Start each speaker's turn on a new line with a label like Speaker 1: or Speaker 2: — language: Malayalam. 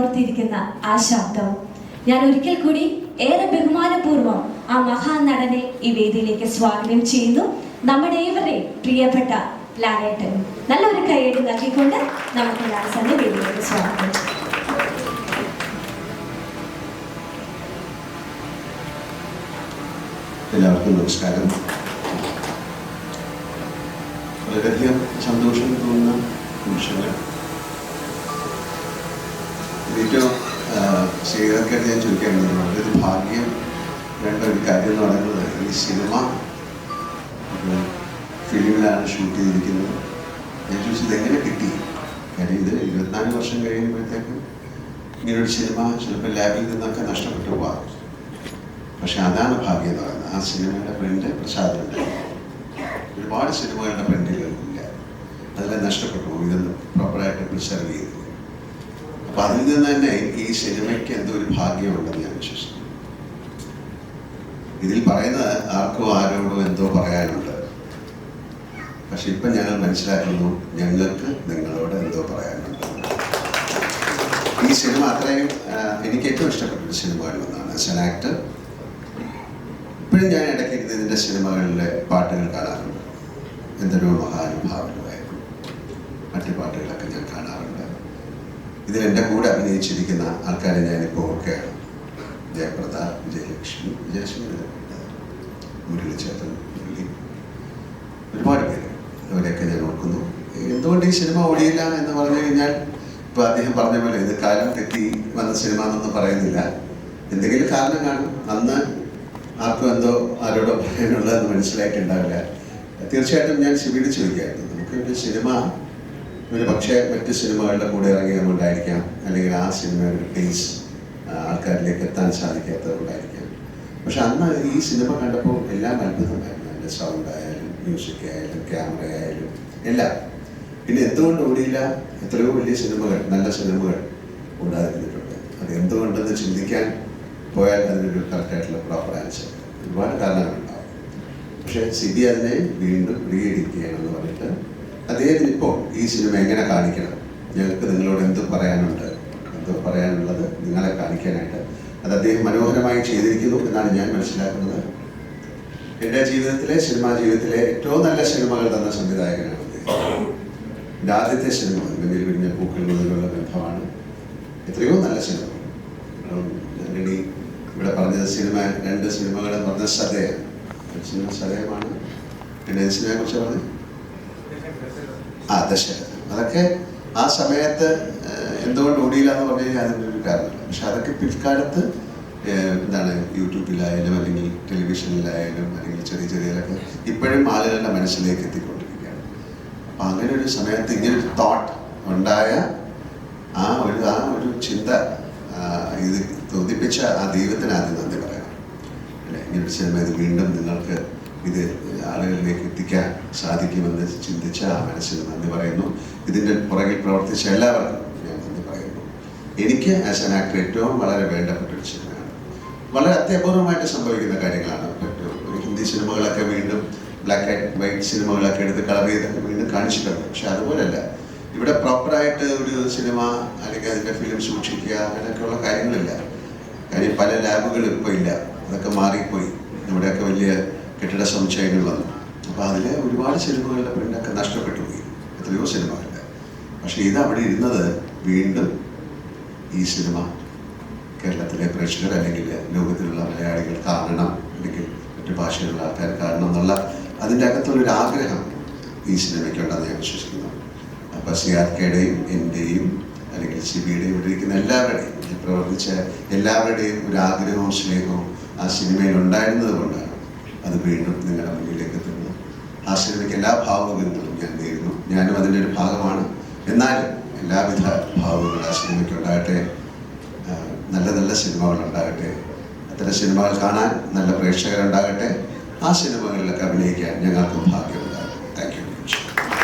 Speaker 1: ിരിക്കുന്ന ആ ശബ്ദം ഞാൻ ഒരിക്കൽ കൂടി ഏറെ ബഹുമാനപൂർവ്വം ആ മഹാനടനെ ഈ വേദിയിലേക്ക് സ്വാഗതം ചെയ്യുന്നു. നമ്മുടെ ഏവരുടെയും പ്രിയപ്പെട്ട ലാലേട്ടൻ. നല്ലൊരു കൈയടി നൽകിക്കൊണ്ട് നമുക്ക് ലാൽസനെ വേദിയിലേക്ക് സ്വാഗതം ചെയ്യാം.
Speaker 2: എല്ലാവർക്കും നമസ്കാരം. വളരെയധികം സന്തോഷം തോന്നുന്ന നിമിഷങ്ങൾ. ഏറ്റവും ശ്രീകർക്കായിട്ട് ഞാൻ ചോദിക്കാറുണ്ട്, വളരെ ഭാഗ്യം വേണ്ട ഒരു കാര്യം എന്ന് പറയുന്നത് ഈ സിനിമ ഫിലിമിലാണ് ഷൂട്ട് ചെയ്തിരിക്കുന്നത്. ഞാൻ ചോദിച്ചത് എങ്ങനെ കിട്ടി? കാര്യം ഇത് 24 വർഷം കഴിയുമ്പോഴത്തേക്കും ഇങ്ങനൊരു സിനിമ ചിലപ്പോൾ ലാബിൽ നിന്നൊക്കെ നഷ്ടപ്പെട്ടു പോകാം. പക്ഷെ അതാണ് ഭാഗ്യം എന്ന് പറയുന്നത്. ആ സിനിമയുടെ പ്രിന്റ് പ്രസാദമുണ്ട്. ഒരുപാട് സിനിമകളുടെ പ്രിന്റുകളില്ല, അതെല്ലാം നഷ്ടപ്പെട്ടു പോകും. ഇതൊന്നും പ്രോപ്പറായിട്ട് പ്രിസർവ് ചെയ്തു. അപ്പം അതിൽ നിന്ന് തന്നെ ഈ സിനിമയ്ക്ക് എന്തോ ഒരു ഭാഗ്യമുണ്ടെന്ന് ഞാൻ വിശ്വസിക്കുന്നു. ഇതിൽ പറയുന്നത് ആർക്കും ആരോടും എന്തോ പറയാനുണ്ട്. പക്ഷെ ഇപ്പം ഞങ്ങൾ മനസ്സിലാക്കുന്നു, ഞങ്ങൾക്ക് നിങ്ങളോട് എന്തോ പറയാനുണ്ട്. ഈ സിനിമ അത്രയും എനിക്ക് ഏറ്റവും ഇഷ്ടപ്പെട്ട സിനിമകളിലൊന്നാണ്. ആസ് ആൻ ആക്ടർ ഇപ്പോഴും ഞാൻ ഇടയ്ക്കിരുന്ന് ഇതിൻ്റെ സിനിമകളിലെ പാട്ടുകൾ കാണാറുണ്ട്. എന്തൊരു മഹാനുഭാവനുമായിരുന്നു മറ്റു പാട്ടുകളൊക്കെ ഞാൻ കാണാറുണ്ട്. ഇതിലെൻ്റെ കൂടെ അഭിനയിച്ചിരിക്കുന്ന ആൾക്കാരെ ഞാനിപ്പോൾ ഓർക്കുകയാണ്. ജയപ്രദ, വിജയലക്ഷ്മി, മുരളിച്ചേട്ടൻ, ഒരുപാട് പേര്, അവരെയൊക്കെ ഞാൻ ഓർക്കുന്നു. എന്തുകൊണ്ട് ഈ സിനിമ ഓടിയില്ല എന്ന് പറഞ്ഞു കഴിഞ്ഞാൽ, ഇപ്പോൾ അദ്ദേഹം പറഞ്ഞ പോലെ ഇത് കാലം തെറ്റി വന്ന സിനിമ എന്നൊന്നും പറയുന്നില്ല. എന്തെങ്കിലും കാരണം കാണും. അന്ന് ആർക്കും എന്തോ ആരോടോ പറയാനുള്ളതെന്ന് മനസ്സിലായിട്ടുണ്ടാവില്ല. തീർച്ചയായിട്ടും ഞാൻ ശിവയോട് ചോദിക്കായിരുന്നു, നമുക്ക് ഒരു സിനിമ ഒരു പക്ഷേ മറ്റ് സിനിമകളുടെ കൂടെ ഇറങ്ങിയതുകൊണ്ടായിരിക്കാം, അല്ലെങ്കിൽ ആ സിനിമയുടെ ടേസ്റ്റ് ആൾക്കാരിലേക്ക് എത്താൻ സാധിക്കാത്തതുകൊണ്ടായിരിക്കാം. പക്ഷെ അന്ന് ഈ സിനിമ കണ്ടപ്പോൾ എല്ലാം അത്ഭുതമായിരുന്നു. അതിൻ്റെ സൗണ്ട് ആയാലും മ്യൂസിക് ആയാലും ക്യാമറ ആയാലും എല്ലാം. പിന്നെ എന്തുകൊണ്ട് ഓടിയില്ല? എത്രയോ വലിയ സിനിമകൾ, നല്ല സിനിമകൾ ഓടാതിരുന്നിട്ടുണ്ട്. അത് എന്തുകൊണ്ടെന്ന് ചിന്തിക്കാൻ പോയാൽ അതിനൊരു കറക്റ്റായിട്ടുള്ള പ്രോപ്പർ ആൻസർ ഒരുപാട് കാരണങ്ങളുണ്ടാവും. പക്ഷേ സിബി അതിനെ വീണ്ടും റീഎഡിറ്റ് ചെയ്യണമെന്ന് പറഞ്ഞിട്ട് അദ്ദേഹത്തിന് ഇപ്പോൾ ഈ സിനിമ എങ്ങനെ കാണിക്കണം, ഞങ്ങൾക്ക് നിങ്ങളോട് എന്ത് പറയാനുണ്ട്, എന്തോ പറയാനുള്ളത് നിങ്ങളെ കാണിക്കാനായിട്ട് അത് അദ്ദേഹം മനോഹരമായി ചെയ്തിരിക്കുന്നു എന്നാണ് ഞാൻ മനസ്സിലാക്കുന്നത്. എൻ്റെ ജീവിതത്തിലെ, സിനിമാ ജീവിതത്തിലെ ഏറ്റവും നല്ല സിനിമകൾ തന്ന സംവിധായകനാണ് അദ്ദേഹം. എൻ്റെ ആദ്യത്തെ സിനിമ വെണ്ണിൽ വിരിഞ്ഞ പൂക്കൾ മുതലുള്ള ബന്ധമാണ്. എത്രയോ നല്ല സിനിമ. ഞാനിനി ഇവിടെ പറഞ്ഞത് സിനിമ, 2 സിനിമകളെന്ന് പറഞ്ഞ സതയാണ്. സിനിമ സതയമാണ്. പിന്നെ സിനിമയെ കുറിച്ച് പറഞ്ഞു ദശരഥൻ. അതൊക്കെ ആ സമയത്ത് എന്തുകൊണ്ട് ഓടിയില്ല എന്ന് പറഞ്ഞു കഴിഞ്ഞാൽ അതിൻ്റെ ഒരു കാരണമില്ല. പക്ഷെ അതൊക്കെ പിൽക്കാലത്ത് എന്താണ് യൂട്യൂബിലായാലും അല്ലെങ്കിൽ ടെലിവിഷനിലായാലും അല്ലെങ്കിൽ ചെറിയ ചെറിയതൊക്കെ ഇപ്പോഴും ആളുകളുടെ മനസ്സിലേക്ക് എത്തിക്കൊണ്ടിരിക്കുകയാണ്. അപ്പം അങ്ങനെ ഒരു സമയത്ത് ഇങ്ങനൊരു തോട്ട് ഉണ്ടായ ആ ഒരു ചിന്ത ഇത് തോന്നിപ്പിച്ച ആ ദൈവത്തിന് ആദ്യം നന്ദി പറയണം. അല്ലെ, ഇങ്ങനൊരു സിനിമ ഇത് വീണ്ടും നിങ്ങൾക്ക് ഇത് ആളുകളിലേക്ക് എത്തിക്കാൻ സാധിക്കുമെന്ന് ചിന്തിച്ച ആ മനസ്സിന് നന്ദി പറയുന്നു. ഇതിൻ്റെ പുറകിൽ പ്രവർത്തിച്ച എല്ലാവർക്കും ഞാൻ നന്ദി പറയുന്നു. എനിക്ക് ആസ് ആൻ ആക്ടർ ഏറ്റവും വളരെ വേണ്ടപ്പെട്ടൊരു സിനിമയാണ്. വളരെ അത്യപൂർവമായിട്ട് സംഭവിക്കുന്ന കാര്യങ്ങളാണ്. ഒരു ഹിന്ദി സിനിമകളൊക്കെ വീണ്ടും ബ്ലാക്ക് ആൻഡ് വൈറ്റ് സിനിമകളൊക്കെ എടുത്ത് കളർ ചെയ്തൊക്കെ വീണ്ടും കാണിച്ചിട്ടുണ്ട്. പക്ഷെ അതുപോലെയല്ല ഇവിടെ പ്രോപ്പറായിട്ട് ഒരു സിനിമ അല്ലെങ്കിൽ അതിൻ്റെ ഫിലിം സൂക്ഷിക്കുക അങ്ങനെയൊക്കെയുള്ള കാര്യങ്ങളില്ല. കാര്യം പല ലാബുകളും ഇപ്പോൾ ഇല്ല, അതൊക്കെ മാറിപ്പോയി. ഇവിടെയൊക്കെ വലിയ കെട്ടിട സമുച്ചയങ്ങൾ വന്നു. അപ്പോൾ അതിൽ ഒരുപാട് സിനിമകളുടെ പ്രിൻ്റൊക്കെ നഷ്ടപ്പെട്ടു പോയി, എത്രയോ സിനിമകളുടെ. പക്ഷേ ഇത് അവിടെ ഇരുന്നത് വീണ്ടും ഈ സിനിമ കേരളത്തിലെ പ്രേക്ഷകർ അല്ലെങ്കിൽ ലോകത്തിലുള്ള മലയാളികൾ കാണണം, അല്ലെങ്കിൽ മറ്റു ഭാഷയിലുള്ള ആൾക്കാർ കാണണം എന്നുള്ള അതിൻ്റെ അകത്തുള്ളൊരു ആഗ്രഹം ഈ സിനിമയ്ക്കുണ്ടെന്ന് ഞാൻ വിശ്വസിക്കുന്നു. അപ്പോൾ സിയാർക്കയുടെയും എൻ്റെയും അല്ലെങ്കിൽ സിബിയുടെയും ഇവിടെ ഇരിക്കുന്ന എല്ലാവരുടെയും, പ്രവർത്തിച്ച എല്ലാവരുടെയും ഒരു ആഗ്രഹവും സ്നേഹവും ആ സിനിമയിൽ ഉണ്ടായിരുന്നത് കൊണ്ടാണ് അത് വീണ്ടും നിങ്ങളുടെ മുന്നിലേക്ക് എത്തുന്നത്. ആ സിനിമയ്ക്ക് എല്ലാ ഭാവുകങ്ങളും ഞാൻ നേരുന്നു. ഞാനും അതിൻ്റെ ഒരു ഭാഗമാണ്. എന്നാലും എല്ലാവിധ ഭാവുകളും ആ സിനിമയ്ക്ക് ഉണ്ടാകട്ടെ. നല്ല നല്ല സിനിമകൾ ഉണ്ടാകട്ടെ. അത്തരം സിനിമകൾ കാണാൻ നല്ല പ്രേക്ഷകരുണ്ടാകട്ടെ. ആ സിനിമകളിലൊക്കെ അഭിനയിക്കാൻ ഞങ്ങൾക്ക് ഭാഗ്യം.